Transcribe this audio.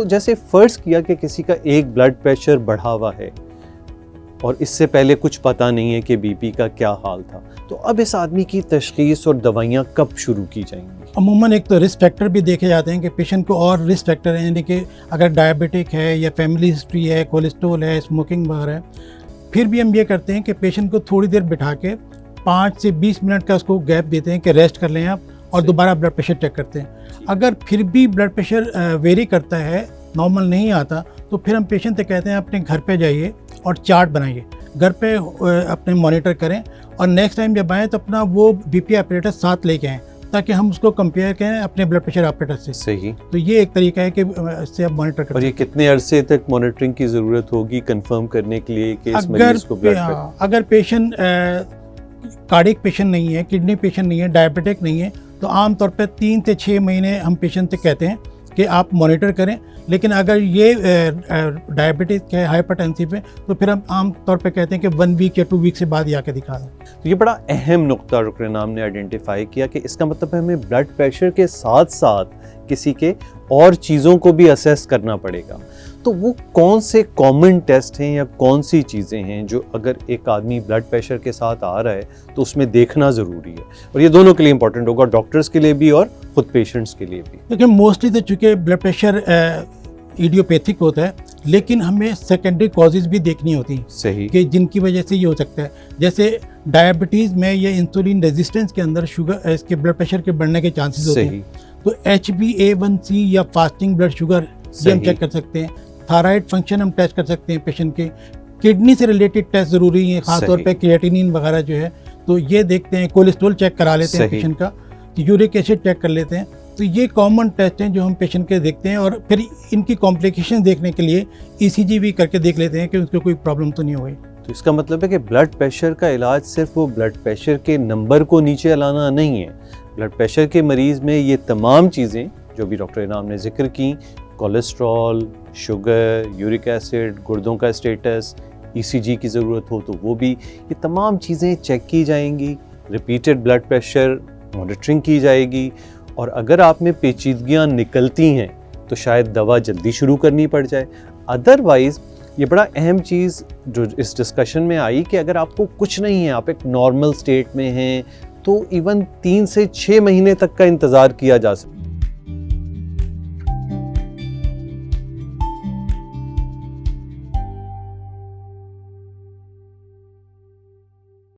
तो जैसे फ़र्ज़ किया कि किसी का एक ब्लड प्रेशर बढ़ा हुआ है और इससे पहले कुछ पता नहीं है कि बीपी का क्या हाल था, तो अब इस आदमी की तशख़ीस और दवाइयाँ कब शुरू की जाएंगी? अमूमन एक तो रिस्क फैक्टर भी देखे जाते हैं कि पेशेंट को, और रिस्क फैक्टर हैं, यानी कि अगर डायबिटिक है या फैमिली हिस्ट्री है, कोलेस्ट्रॉल है, स्मोकिंग वगैरह है। फिर भी हम ये करते हैं कि पेशेंट को थोड़ी देर बिठा के 5 से 20 मिनट का उसको गैप देते हैं कि रेस्ट कर लें आप, और दोबारा ब्लड प्रेशर चेक करते हैं। अगर फिर भी ब्लड प्रेशर वेरी करता है, नॉर्मल नहीं आता, तो फिर हम पेशेंट से कहते हैं अपने घर पे जाइए और चार्ट बनाइए, घर पे अपने मॉनिटर करें, और नेक्स्ट टाइम जब आएँ तो अपना वो बीपी ऑपरेटर साथ लेके आएँ, ताकि हम उसको कंपेयर करें अपने ब्लड प्रेशर ऑपरेटर से। सही। तो ये एक तरीका है कि इससे आप मॉनिटर करें। और ये कितने अरसे तक मॉनिटरिंग की ज़रूरत होगी कंफर्म करने के लिए कि इस मरीज़ को अगर पेशेंट कार्डियक पेशेंट नहीं है, किडनी पेशेंट नहीं है, डायबिटिक नहीं है, तो आमतौर पर 3 से 6 महीने हम पेशेंट से कहते हैं कि आप मॉनिटर करें। लेकिन अगर ये डायबिटिक है, हाइपरटेंसिव है, तो फिर हम आम तौर पे कहते हैं कि 1 वीक या 2 वीक से बाद ही आके दिखा दें। तो ये बड़ा अहम नुक्ता डॉक्टर इनाम ने आइडेंटिफाई किया कि इसका मतलब है हमें ब्लड प्रेशर के साथ साथ किसी के और चीज़ों को भी असेस करना पड़ेगा। तो वो कौन से कॉमन टेस्ट हैं या कौन सी चीज़ें हैं जो अगर एक आदमी ब्लड प्रेशर के साथ आ रहा है तो उसमें देखना ज़रूरी है, और ये दोनों के लिए इंपॉर्टेंट होगा, डॉक्टर्स के लिए भी और खुद पेशेंट्स के लिए भी? देखिए, मोस्टली तो चूँकि ब्लड प्रेशर इडियोपैथिक होता है, लेकिन हमें सेकेंडरी कॉजेज़ भी देखनी होती हैं। सही। कि जिनकी वजह से ये हो सकता है, जैसे डायबिटीज़ में या इंसुलिन रेजिस्टेंस के अंदर शुगर, इसके ब्लड प्रेशर के बढ़ने के चांसेस होते हैं। तो HbA1c या फास्टिंग ब्लड शुगर ये हम चेक कर सकते हैं। थायराइड फंक्शन हम टेस्ट कर सकते हैं पेशेंट के। किडनी से रिलेटेड टेस्ट ज़रूरी हैं, खासतौर पे क्रिएटिनिन वगैरह जो है, तो ये देखते हैं। कोलेस्ट्रॉल चेक करा लेते हैं पेशेंट का, यूरिक एसिड चेक कर लेते हैं। तो ये कॉमन टेस्ट हैं जो हम पेशेंट के देखते हैं, और फिर इनकी कॉम्प्लिकेशन देखने के लिए ECG भी करके देख लेते हैं कि उसको कोई प्रॉब्लम तो नहीं हो गई। तो इसका मतलब है कि ब्लड प्रेशर का इलाज सिर्फ वो ब्लड प्रेशर के नंबर को नीचे लाना नहीं है। ब्लड प्रेशर के मरीज़ में ये तमाम चीज़ें जो भी डॉक्टर इनाम ने जिक्र की, कोलेस्ट्रॉल, शुगर, यूरिक एसिड, गुर्दों का स्टेटस, ECG की ज़रूरत हो तो वो भी, ये तमाम चीज़ें चेक की जाएंगी। रिपीटेड ब्लड प्रेशर मॉनिटरिंग की जाएगी, और अगर आप में पेचीदगियाँ निकलती हैं तो शायद दवा जल्दी शुरू करनी पड़ जाए। अदरवाइज़ ये बड़ा अहम चीज़ जो इस डिस्कशन में आई कि अगर आपको कुछ नहीं है, आप एक नॉर्मल स्टेट में हैं, तो इवन 3 से 6 महीने तक का इंतज़ार किया जा सकता है।